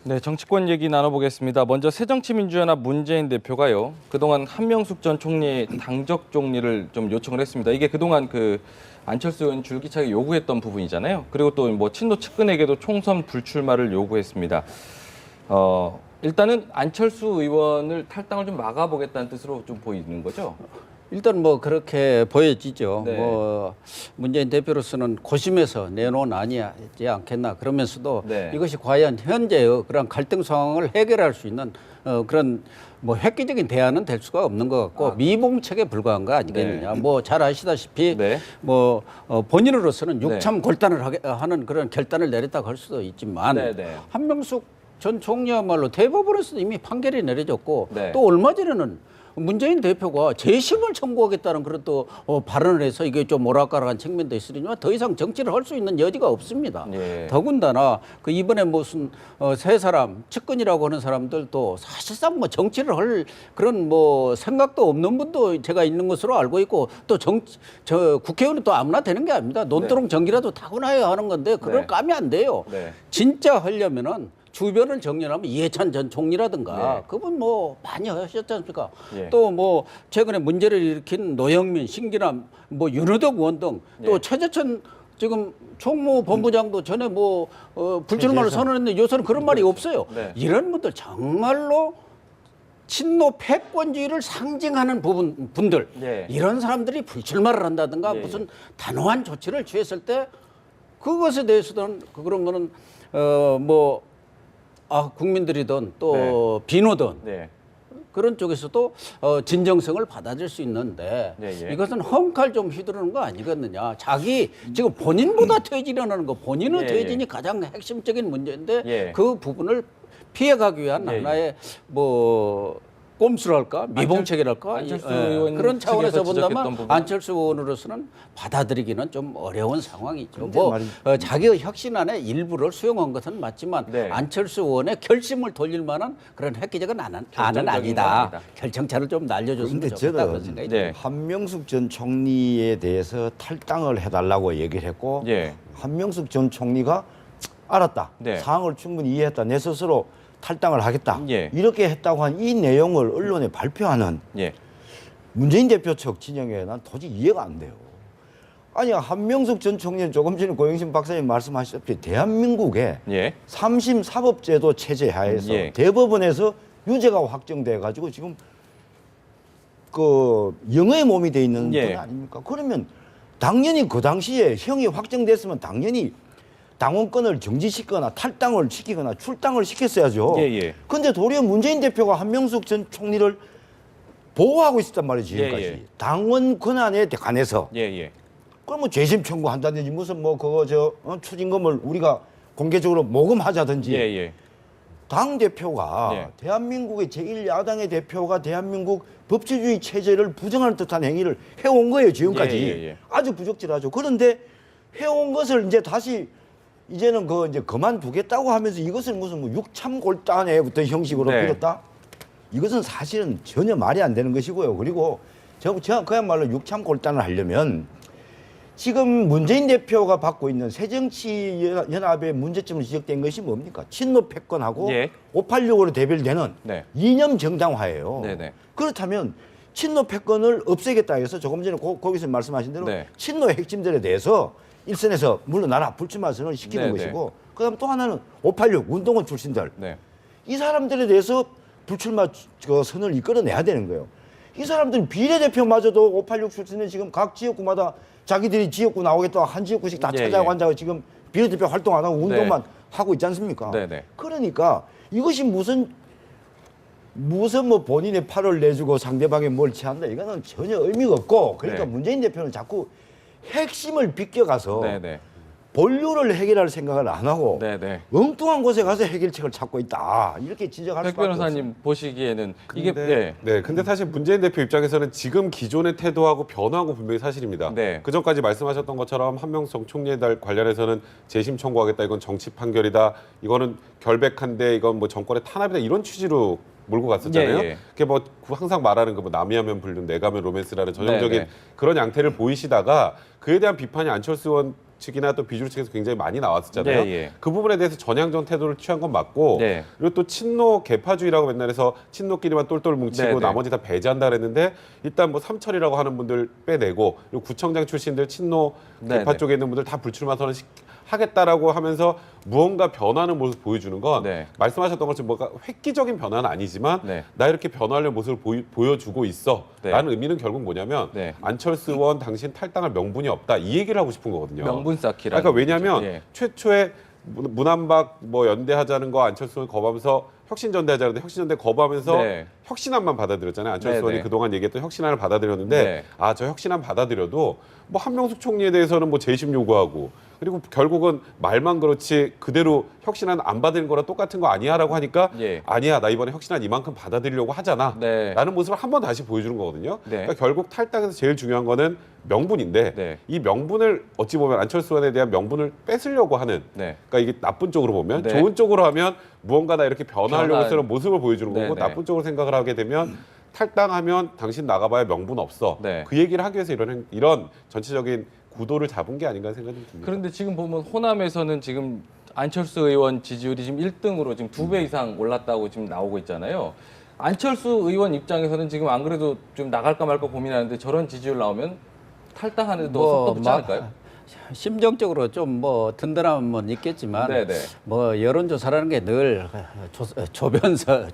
네, 정치권 얘기 나눠보겠습니다. 먼저 새정치민주연합 문재인 대표가요, 그동안 한명숙 전 총리의 당적 정리를 좀 요청을 했습니다. 이게 그동안 안철수 의원 줄기차게 요구했던 부분이잖아요. 그리고 또 뭐 친노 측근에게도 총선 불출마를 요구했습니다. 일단은 안철수 의원을 탈당을 좀 막아보겠다는 뜻으로 좀 보이는 거죠? 일단 뭐 그렇게 보여지죠. 네. 뭐 문재인 대표로서는 고심해서 내놓은 아니지 않겠나. 그러면서도 네. 이것이 과연 현재의 그런 갈등 상황을 해결할 수 있는 그런 뭐 획기적인 대안은 될 수가 없는 것 같고 미봉책에 불과한 거 아니겠느냐. 네. 뭐 잘 아시다시피 네. 뭐 본인으로서는 네. 육참 골단을 하는 그런 결단을 내렸다고 할 수도 있지만 네, 네. 한명숙 전 총리야말로 대법원에서 이미 판결이 내려졌고 네. 또 얼마 전에는 문재인 대표가 재심을 청구하겠다는 그런 또 발언을 해서 이게 좀 오락가락한 측면도 있으니까 더 이상 정치를 할 수 있는 여지가 없습니다. 예. 더군다나 그 이번에 무슨 세 사람 측근이라고 하는 사람들도 사실상 뭐 정치를 할 그런 뭐 생각도 없는 분도 제가 있는 것으로 알고 있고 또 저 국회의원은 또 아무나 되는 게 아닙니다. 논두렁 정기라도 타고나야 하는 건데 그걸 네. 까면 안 돼요. 네. 진짜 하려면은 주변을 정리하면 이해찬 전 총리라든가 네. 그분 뭐 많이 하셨지 않습니까? 예. 또 뭐 최근에 문제를 일으킨 노영민, 신기남, 뭐 윤호덕 의원 등 또 예. 최재천 지금 총무본부장도 전에 뭐 불출마를 선언했는데 요새는 그런 말이 없어요. 네. 이런 분들 정말로 친노 패권주의를 상징하는 분들 예. 이런 사람들이 불출마를 한다든가 예, 무슨 단호한 조치를 취했을 때 그것에 대해서는 그런 거는 국민들이든 또 비노든 네. 그런 쪽에서도 진정성을 받아들일 수 있는데 예, 예. 이것은 헝칼 좀 휘두르는 거 아니겠느냐. 자기 지금 본인보다 퇴진하는 거 본인의 예, 퇴진이 예. 가장 핵심적인 문제인데 예. 그 부분을 피해가기 위한 예, 예. 하나의 뭐 꼼수랄까 미봉책이랄까 안철수 의원 그런 차원에서 측에서 지적했던 본다면 부분. 안철수 의원으로서는 받아들이기는 좀 어려운 상황이죠. 근데 뭐 말이- 자기의 혁신안의 일부를 수용한 것은 맞지만 네. 안철수 의원의 결심을 돌릴 만한 그런 획기적인 안은 결정적인 아니다. 겁니다. 결정차를 좀 날려줬으면 그런데 좋겠다 그런 저는 생각이 네. 듭니다. 한명숙 전 총리에 대해서 탈당을 해달라고 얘기를 했고 예. 한명숙 전 총리가 알았다. 네. 상황을 충분히 이해했다. 내 스스로 탈당을 하겠다. 예. 이렇게 했다고 한 이 내용을 언론에 발표하는 예. 문재인 대표 측 진영에 난 도저히 이해가 안 돼요. 아니 한명숙 전 총리는 조금 전에 고영신 박사님 말씀하셨다시피 대한민국에 예. 3심 사법제도 체제 하에서 예. 대법원에서 유죄가 확정돼 가지고 지금 그 영어의 몸이 돼 있는 예. 분 아닙니까? 그러면 당연히 그 당시에 형이 확정됐으면 당연히 당원권을 정지시키거나 탈당을 시키거나 출당을 시켰어야죠. 예, 예. 근데 도리어 문재인 대표가 한명숙 전 총리를 보호하고 있었단 말이지 지금까지. 예, 예. 당원 권한에 관해서. 예, 예. 그럼 뭐 재심 청구한다든지 무슨 뭐 그거 추징금을 우리가 공개적으로 모금하자든지 예, 예. 당 대표가 예. 대한민국의 제1야당의 대표가 대한민국 법치주의 체제를 부정하는 듯한 행위를 해온 거예요 지금까지. 예, 예, 예. 아주 부적절하죠. 그런데 해온 것을 이제 다시 이제는 이제 그만두겠다고 하면서 이것을 무슨 뭐 육참골단에부터 형식으로 네. 빌었다. 이것은 사실은 전혀 말이 안 되는 것이고요. 그리고 제가 그야말로 육참골단을 하려면 지금 문재인 대표가 받고 있는 새정치연합의 문제점으로 지적된 것이 뭡니까? 친노 패권하고 예. 586으로 대별되는 네. 이념 정당화예요. 네네. 그렇다면 친노 패권을 없애겠다 해서 조금 전에 거기서 말씀하신 대로 네. 친노의 핵심들에 대해서 일선에서 물러나라 불출마 선언을 시키는 네네. 것이고 그다음 또 하나는 586 운동원 출신들 네. 이 사람들에 대해서 불출마 선언을 이끌어내야 되는 거예요. 이 사람들은 비례대표마저도 586 출신은 지금 각 지역구마다 자기들이 지역구 나오겠다 한 지역구씩 다 예, 찾아가고 예. 앉아서 지금 비례대표 활동 안 하고 운동만 하고 있지 않습니까? 네네. 그러니까 이것이 무슨 뭐 본인의 팔을 내주고 상대방의 뭘 취한다 이거는 전혀 의미가 없고 그러니까 네. 문재인 대표는 자꾸 핵심을 비껴가서 네네. 본류를 해결할 생각을 안 하고 네네. 엉뚱한 곳에 가서 해결책을 찾고 있다 이렇게 지적할 백 수밖에 없어요. 변호사님 보시기에는 이게 근데, 네, 근데 사실 문재인 대표 입장에서는 지금 기존의 태도하고 변화한 건 분명히 사실입니다. 네. 그 전까지 말씀하셨던 것처럼 한명숙 총리에 관련해서는 재심 청구하겠다, 이건 정치 판결이다, 이거는 결백한데 이건 뭐 정권의 탄압이다 이런 취지로 몰고 갔었잖아요. 예, 예. 그게 뭐 항상 말하는 그 뭐 남이하면 불륜, 내가면 로맨스라는 전형적인 네, 네. 그런 양태를 보이시다가 그에 대한 비판이 안철수 의원 측이나 또 비주류 측에서 굉장히 많이 나왔었잖아요. 예, 예. 그 부분에 대해서 전향적 태도를 취한 건 맞고 네. 그리고 또 친노 개파주의라고 맨날 해서 친노끼리만 똘똘 뭉치고 네, 네. 나머지 다 배제한다 그랬는데 일단 뭐 삼철이라고 하는 분들 빼내고 그리고 구청장 출신들 친노 네, 개파 네. 쪽에 있는 분들 다 불출마 선언 하겠다라고 하면서 무언가 변하는 모습을 보여주는 건 네. 말씀하셨던 것처럼 뭔가 획기적인 변화는 아니지만 네. 나 이렇게 변화하려는 모습을 보여주고 있어 네. 라는 의미는 결국 뭐냐면 네. 안철수 의원 당신 탈당할 명분이 없다 이 얘기를 하고 싶은 거거든요. 명분 쌓기라는 그러니까 왜냐하면 거죠. 예. 최초에 문안박 뭐 연대하자는 거 안철수 의원 거부하면서 혁신전대하자는데 혁신전대 거부하면서 네. 혁신안만 받아들였잖아요. 안철수 네, 의원이 네. 그동안 얘기했던 혁신안을 받아들였는데 네. 아, 저 혁신안 받아들여도 뭐 한명숙 총리에 대해서는 뭐 재심 요구하고 그리고 결국은 말만 그렇지 그대로 혁신안 안 받은 거랑 똑같은 거 아니야라고 하니까 예. 아니야 나 이번에 혁신안 이만큼 받아들이려고 하잖아 네. 라는 모습을 한 번 다시 보여주는 거거든요. 네. 그러니까 결국 탈당에서 제일 중요한 거는 명분인데 네. 이 명분을 어찌 보면 안철수 의원에 대한 명분을 뺏으려고 하는 네. 그러니까 이게 나쁜 쪽으로 보면 네. 좋은 쪽으로 하면 무언가 나 이렇게 변화하려고 변화- 쓰는 모습을 보여주는 거고 네, 네. 나쁜 쪽으로 생각을 하게 되면 탈당하면 당신 나가봐야 명분 없어. 네. 그 얘기를 하기 위해서 이런 전체적인 구도를 잡은 게 아닌가 생각이 듭니다. 그런데 지금 보면 호남에서는 지금 안철수 의원 지지율이 지금 1등으로 지금 2배 이상 올랐다고 지금 나오고 있잖아요. 안철수 의원 입장에서는 지금 안 그래도 좀 나갈까 말까 고민하는데 저런 지지율 나오면 탈당하는데도 속도 붙지 않을까요? 심정적으로 좀 뭐 든든함은 있겠지만 네네. 뭐 여론조사라는 게 늘 조변서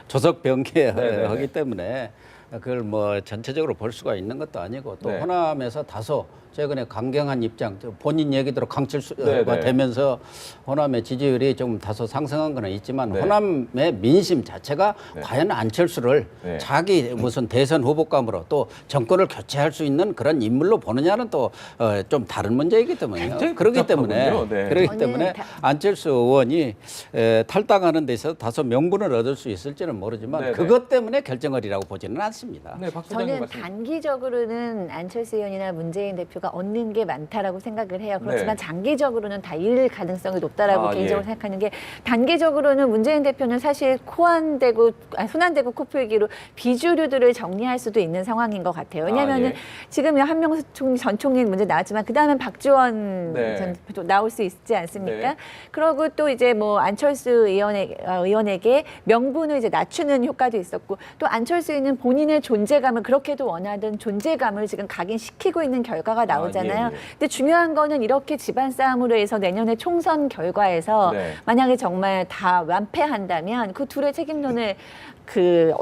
조석 변개하기 네네네. 때문에 그걸 뭐 전체적으로 볼 수가 있는 것도 아니고 또 네. 호남에서 다소 최근에 강경한 입장, 본인 얘기대로 강철수가 네네. 되면서 호남의 지지율이 좀 다소 상승한 건 있지만 네. 호남의 민심 자체가 네. 과연 안철수를 네. 자기 무슨 대선 후보감으로 또 정권을 교체할 수 있는 그런 인물로 보느냐는 또 좀 다른 문제이기 때문에요. 굉장히 그렇기 때문에 복잡하군요. 네. 그렇기 저는 때문에 안철수 의원이 탈당하는 데 있어서 다소 명분을 얻을 수 있을지는 모르지만 네네. 그것 때문에 결정하리라고 보지는 않습니다. 네, 박 소장님 저는 말씀. 단기적으로는 안철수 의원이나 문재인 대표가 얻는 게 많다라고 생각을 해요. 그렇지만 네. 장기적으로는 다 잃을 가능성이 높다라고 아, 개인적으로 예. 생각하는 게 단기적으로는 문재인 대표는 사실 손안대고 코풀기로 비주류들을 정리할 수도 있는 상황인 것 같아요. 왜냐하면은 예. 지금 한명숙 전 총리 문제 나왔지만 그 다음엔 박지원 네. 전 대표도 나올 수 있지 않습니까? 네. 그러고 또 이제 뭐 안철수 의원에게 명분을 이제 낮추는 효과도 있었고 또 안철수는 본인의 존재감을 그렇게도 원하던 존재감을 지금 각인시키고 있는 결과가 나오잖아요. 예, 예. 근데 중요한 거는 이렇게 집안 싸움으로 해서 내년에 총선 결과에서 네. 만약에 정말 다 완패한다면 그 둘의 책임론을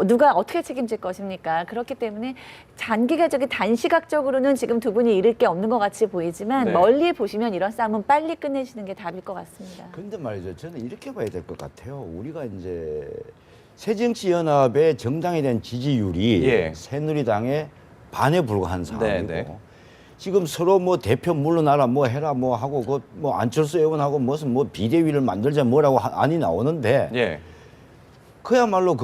누가 어떻게 책임질 것입니까? 그렇기 때문에 단시각적으로는 지금 두 분이 잃을 게 없는 것 같이 보이지만 네. 멀리 보시면 이런 싸움은 빨리 끝내시는 게 답일 것 같습니다. 근데 말이죠. 저는 이렇게 봐야 될 것 같아요. 우리가 이제 새정치연합의 정당에 대한 지지율이 예. 새누리당의 반에 불과한 상황이고 네, 네. 지금 서로 뭐 대표 물러나라 뭐 해라 뭐 하고 그 뭐 안철수 의원하고 무슨 뭐 비대위를 만들자 뭐라고 안이 나오는데 예. 그야말로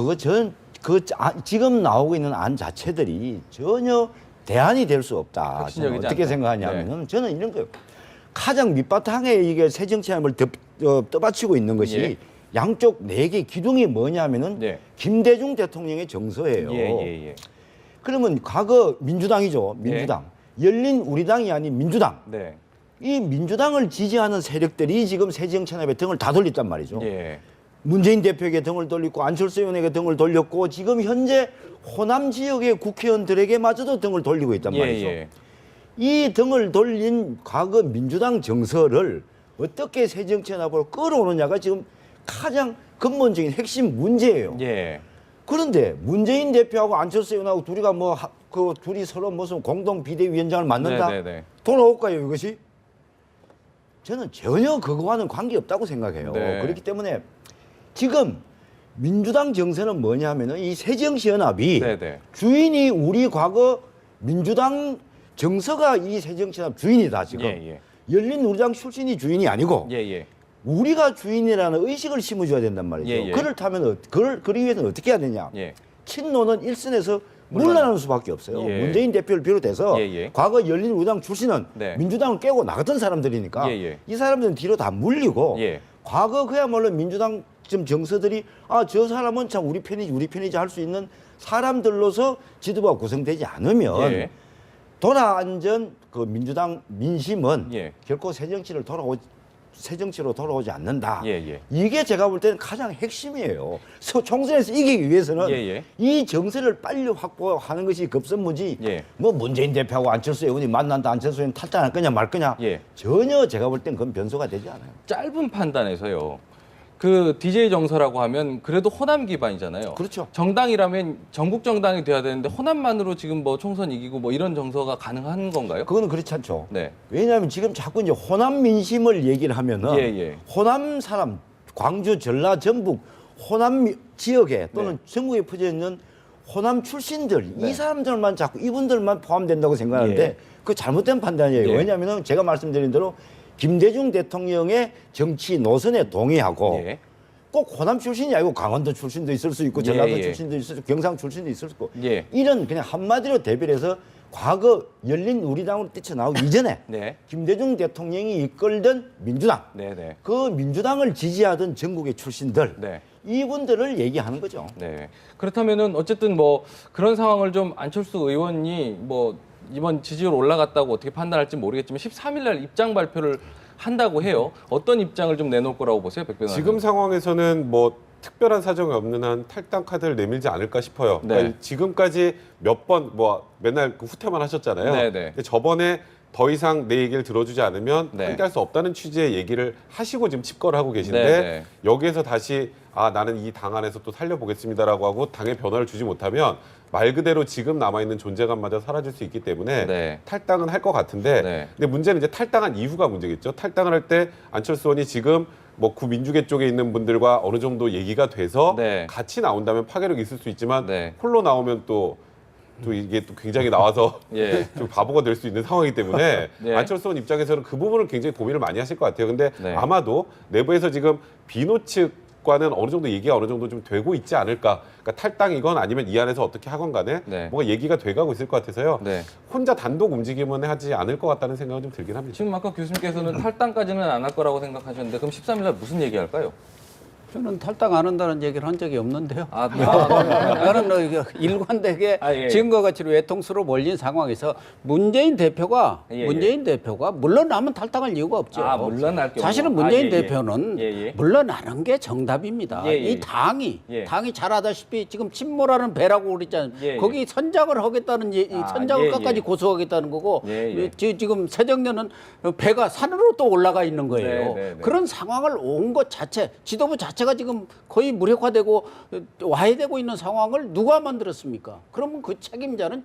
지금 나오고 있는 안 자체들이 전혀 대안이 될 수 없다. 혁신적이지 저는 어떻게 않다. 생각하냐면은 저는 이런 거예요. 가장 밑바탕에 이게 새정치함을 떠받치고 있는 것이 예. 양쪽 네 개 기둥이 뭐냐면은 예. 김대중 대통령의 정서예요. 예. 그러면 과거 민주당이죠. 민주당. 열린 우리당이 아닌 민주당. 네. 이 민주당을 지지하는 세력들이 지금 새정치연합에 등을 다 돌렸단 말이죠. 예. 문재인 대표에게 등을 돌리고 안철수 의원에게 등을 돌렸고 지금 현재 호남 지역의 국회의원들에게마저도 등을 돌리고 있단 말이죠. 예. 이 등을 돌린 과거 민주당 정서를 어떻게 새정치연합으로 끌어오느냐가 지금 가장 근본적인 핵심 문제예요. 예. 그런데 문재인 대표하고 안철수 의원하고 둘이가 둘이 서로 무슨 공동 비대위원장을 맡는다? 네네네. 돌아올까요, 이것이? 저는 전혀 그거와는 관계없다고 생각해요. 네. 그렇기 때문에 지금 민주당 정세는 뭐냐 하면은 이 새정치연합이 네네. 주인이 우리 과거 민주당 정서가 이 새정치연합 주인이다, 지금. 예. 열린 우리당 출신이 주인이 아니고 예. 우리가 주인이라는 의식을 심어줘야 된단 말이죠. 예. 그렇다면 그러기 위해서는 어떻게 해야 되냐. 예. 친노는 일선에서 물러나는 수밖에 없어요. 예. 문재인 대표를 비롯해서 예. 과거 열린 우리당 출신은 네. 민주당을 깨고 나갔던 사람들이니까 예. 이 사람들은 뒤로 다 물리고 예. 과거 그야말로 민주당 좀 정서들이 저 사람은 참 우리 편이지 할 수 있는 사람들로서 지도부가 구성되지 않으면 예. 도라안전 그 민주당 민심은 예. 결코 새 정치로 돌아오지 않는다. 예, 예. 이게 제가 볼 때는 가장 핵심이에요. 총선에서 이기기 위해서는 예, 예. 이 정세를 빨리 확보하는 것이 급선무지. 예. 뭐 문재인 대표하고 안철수 의원이 만난다, 안철수 의원 탈당할 거냐 말 거냐. 예. 전혀 제가 볼 땐 그건 변수가 되지 않아요. 짧은 판단에서요. 그 DJ 정서라고 하면 그래도 호남 기반이잖아요. 그렇죠. 정당이라면 전국 정당이 돼야 되는데 호남만으로 지금 뭐 총선 이기고 뭐 이런 정서가 가능한 건가요? 그거는 그렇지 않죠. 네. 왜냐하면 지금 자꾸 이제 호남 민심을 얘기를 하면은 예, 예. 호남 사람, 광주, 전라, 전북, 호남 지역에 또는 네. 전국에 퍼져 있는 호남 출신들 네. 이 사람들만 자꾸 이분들만 포함된다고 생각하는데 예. 그 잘못된 판단이에요. 예. 왜냐하면 제가 말씀드린 대로 김대중 대통령의 정치 노선에 동의하고 예. 꼭 호남 출신이 아니고 강원도 출신도 있을 수 있고 예, 전라도 예. 출신도 있을 수 있고 경상 출신도 있을 수 있고 예. 이런 그냥 한마디로 대비를 해서 과거 열린 우리당으로 뛰쳐나오기 이전에 네. 김대중 대통령이 이끌던 민주당 네, 네. 그 민주당을 지지하던 전국의 출신들 네. 이분들을 얘기하는 거죠. 네. 그렇다면은 어쨌든 뭐 그런 상황을 좀 안철수 의원이 뭐 이번 지지율 올라갔다고 어떻게 판단할지 모르겠지만 13일 날 입장 발표를 한다고 해요. 어떤 입장을 좀 내놓을 거라고 보세요, 백 변호사님? 지금 상황에서는 뭐 특별한 사정이 없는 한 탈당 카드를 내밀지 않을까 싶어요. 네. 그러니까 지금까지 몇 번 뭐 맨날 그 후퇴만 하셨잖아요. 네, 네. 근데 저번에 더 이상 내 얘기를 들어주지 않으면 네. 함께할 수 없다는 취지의 얘기를 하시고 지금 칩거를 하고 계신데 네, 네. 여기에서 다시 나는 이 당 안에서 또 살려보겠습니다라고 하고 당의 변화를 주지 못하면 말 그대로 지금 남아있는 존재감마저 사라질 수 있기 때문에 네. 탈당은 할 것 같은데 네. 근데 문제는 이제 탈당한 이후가 문제겠죠. 탈당을 할 때 안철수 의원이 지금 뭐 구민주계 쪽에 있는 분들과 어느 정도 얘기가 돼서 네. 같이 나온다면 파괴력이 있을 수 있지만 네. 홀로 나오면 또 이게 또 굉장히 나와서 예. 좀 바보가 될 수 있는 상황이기 때문에 네. 안철수 의원 입장에서는 그 부분을 굉장히 고민을 많이 하실 것 같아요. 근데 네. 아마도 내부에서 지금 비노 측과는 어느 정도 얘기가 어느 정도 좀 되고 있지 않을까. 그러니까 탈당이건 아니면 이 안에서 어떻게 하건 간에 네. 뭔가 얘기가 돼가고 있을 것 같아서요. 네. 혼자 단독 움직임은 하지 않을 것 같다는 생각은 좀 들긴 합니다. 지금 아까 교수님께서는 탈당까지는 안 할 거라고 생각하셨는데 그럼 13일 날 무슨 얘기할까요? 저는 탈당 안 한다는 얘기를 한 적이 없는데요. 아, 나는 일관되게 아, 예. 지금과 같이 외통수로 몰린 상황에서 문재인 대표가 예, 물러나면 탈당할 이유가 없죠. 아, 물러날 경우. 사실은 문재인 아, 예, 예. 대표는 예, 예. 물러나는 게 정답입니다. 예, 예. 이 당이 예. 잘 아다시피 지금 침몰하는 배라고 그랬잖아요. 예, 예. 거기 선장을 하겠다는 선장을 예, 끝까지 예. 고소하겠다는 거고 예, 예. 지금 새정년은 배가 산으로 또 올라가 있는 거예요. 네, 네, 네. 그런 상황을 온 것 자체, 지도부 자체가 지금 거의 무력화되고 와해되고 있는 상황을 누가 만들었습니까? 그러면 그 책임자는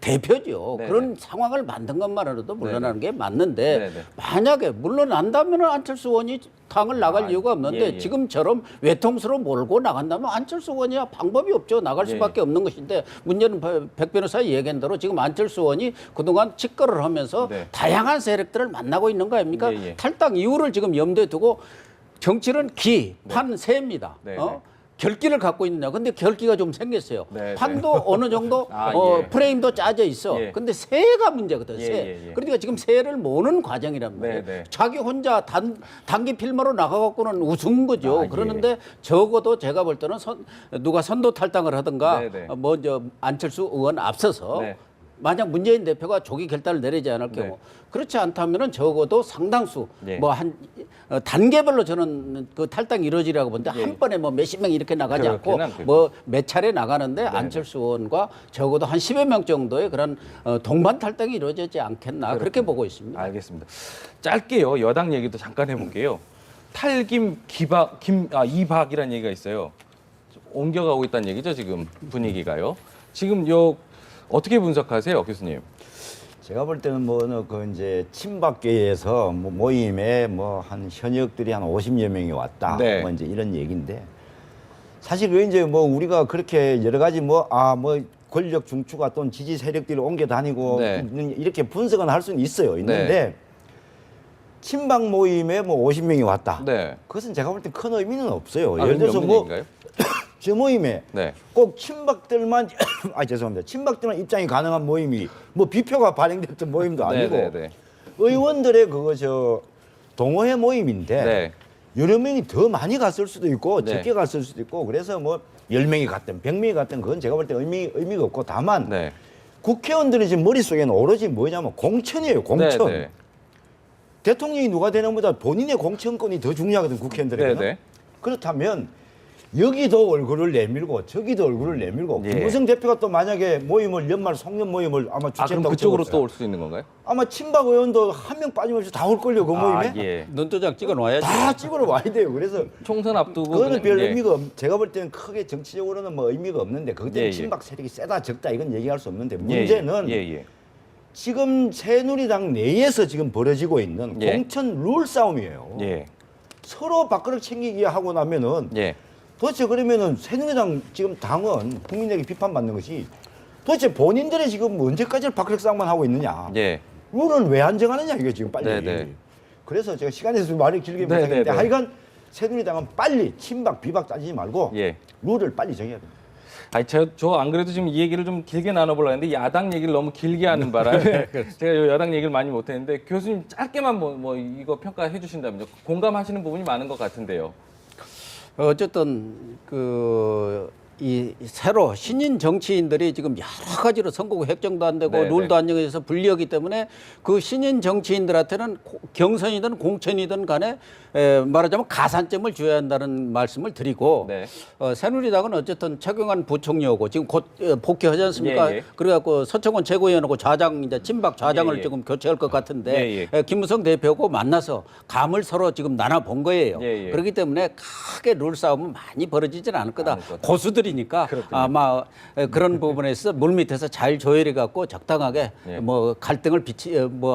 대표죠. 네, 그런 상황을 만든 것만으로도 물러나는 게 맞는데 네, 네. 만약에 물러난다면 안철수 의원이 당을 나갈 이유가 없는데 예, 예. 지금처럼 외통수로 몰고 나간다면 안철수 의원이 방법이 없죠. 나갈 예, 수밖에 없는 것인데 문제는 백 변호사의 얘기한 대로 지금 안철수 의원이 그동안 직거를 하면서 네. 다양한 세력들을 만나고 있는 거 아닙니까? 예, 예. 탈당 이유를 지금 염두에 두고 정치는 기, 판, 세입니다. 네, 결기를 갖고 있느냐. 근데 결기가 좀 생겼어요. 네, 판도 어느 정도 아, 예. 프레임도 짜져 있어. 예. 근데 세가 문제거든. 예, 세. 예, 예. 그러니까 지금 세를 모으는 과정이란 말이에요. 네, 네. 자기 혼자 단기 필모로 나가갖고는 우스운 거죠. 아, 예. 그러는데 적어도 제가 볼 때는 누가 선도 탈당을 하든가 네, 네. 안철수 의원 앞서서 네. 만약 문재인 대표가 조기 결단을 내리지 않을 경우 네. 그렇지 않다면은 적어도 상당수 예. 단계별로 저는 그 탈당이 이루어지라고 보는데 예. 한 번에 뭐 몇십 명 이렇게 나가지 않고 그렇게는 않겠죠. 뭐 몇 차례 나가는데 안철수 의원과 적어도 한 10여 명 정도의 그런 동반 탈당이 이루어지지 않겠나 그렇게 보고 있습니다. 알겠습니다. 짧게요. 여당 얘기도 잠깐 해볼게요. 탈김, 이박이라는 얘기가 있어요. 좀 옮겨가고 있다는 얘기죠. 지금 분위기가요. 지금 어떻게 분석하세요, 교수님? 제가 볼 때는 그 이제 친박계에서 모임에 한 현역들이 한 50여 명이 왔다. 네. 이제 이런 얘기인데 사실 그 이제 우리가 그렇게 여러 가지 권력 중추가 또는 지지 세력들이 옮겨 다니고 네. 이렇게 분석은 할 수는 있는데 친박 모임에 50명이 왔다. 네. 그것은 제가 볼 때 큰 의미는 없어요. 아, 예를 들어서 의미 없는 얘기인가요? 저 모임에 네. 꼭 친박들만 죄송합니다. 친박들만 입장이 가능한 모임이 비표가 발행됐던 모임도 아니고 네. 의원들의 동호회 모임인데 네. 여러 명이 더 많이 갔을 수도 있고 네. 적게 갔을 수도 있고 그래서 10명이 갔든 100명이 갔든 그건 제가 볼 때 의미가 없고 다만 네. 국회의원들은 지금 머릿속에는 오로지 뭐냐면 공천이에요. 공천. 네, 네. 대통령이 누가 되는 것보다 본인의 공천권이 더 중요하거든, 국회의원들에게는. 네, 네. 그렇다면 여기도 얼굴을 내밀고 저기도 얼굴을 내밀고 예. 김무성 대표가 또 만약에 모임을 연말 송년 모임을 아마 아, 그럼 주최한다고 그쪽으로 들었어요. 또 올 수 있는 건가요? 아마 친박 의원도 한 명 빠짐없이 다 올걸요, 그 모임에. 아, 예. 눈도장 찍어 놔야지. 다 찍으러 와야 돼요. 그래서 총선 앞두고 그거는 별 예. 의미가 제가 볼 때는 크게 정치적으로는 뭐 의미가 없는데 그것 때문에 예, 예. 친박 세력이 세다 적다 이건 얘기할 수 없는데 문제는 예, 예. 지금 새누리당 내에서 지금 벌어지고 있는 예. 공천 룰 싸움이에요. 예. 서로 밥그릇 챙기기 하고 나면은 예. 도대체 그러면은 새누리당 지금 당은 국민에게 비판받는 것이 도대체 본인들의 지금 언제까지 밥그릇 싸움만 하고 있느냐. 예. 룰은 왜 안 정하느냐 이게 지금 빨리. 네네. 그래서 제가 시간에서 말을 길게 네네네. 못하겠는데 하여간 새누리당은 빨리 친박 비박 따지지 말고 예. 룰을 빨리 정해야 됩니다. 아니 저 안 그래도 지금 이 얘기를 좀 길게 나눠보려고 했는데 야당 얘기를 너무 길게 하는 바람에 제가 요 여당 얘기를 많이 못했는데 교수님 짧게만 뭐 이거 평가해 주신다면요. 공감하시는 부분이 많은 것 같은데요. 어쨌든 이 새로 신인 정치인들이 지금 여러 가지로 선거구 획정도 안 되고 네, 룰도 안 정해져서 불리하기 때문에 그 신인 정치인들한테는 경선이든 공천이든 간에 말하자면 가산점을 줘야 한다는 말씀을 드리고 네. 새누리당은 어쨌든 최경환 부총리하고 지금 곧 복귀하지 않습니까? 예, 예. 그래갖고 서청원 최고위원하고 좌장 이제 친박 좌장을 예, 예. 지금 교체할 것 같은데 예, 김무성 대표하고 만나서 감을 서로 지금 나눠 본 거예요. 예, 예. 그렇기 때문에 크게 룰 싸움은 많이 벌어지지는 않을 거다. 않을 거다. 고수들이니까 그렇군요. 아마 그런 부분에서 물밑에서 잘 조율해 갖고 적당하게 예. 뭐 갈등을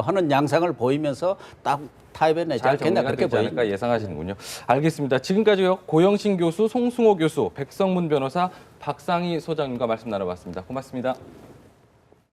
하는 양상을 보이면서 딱 타협해 내지 잘 않겠나 정리가 그렇게 되지 않을까 보입니다. 예상하시는군요. 알겠습니다. 지금까지요 고영신 교수, 송승호 교수, 백성문 변호사, 박상희 소장님과 말씀 나눠봤습니다. 고맙습니다.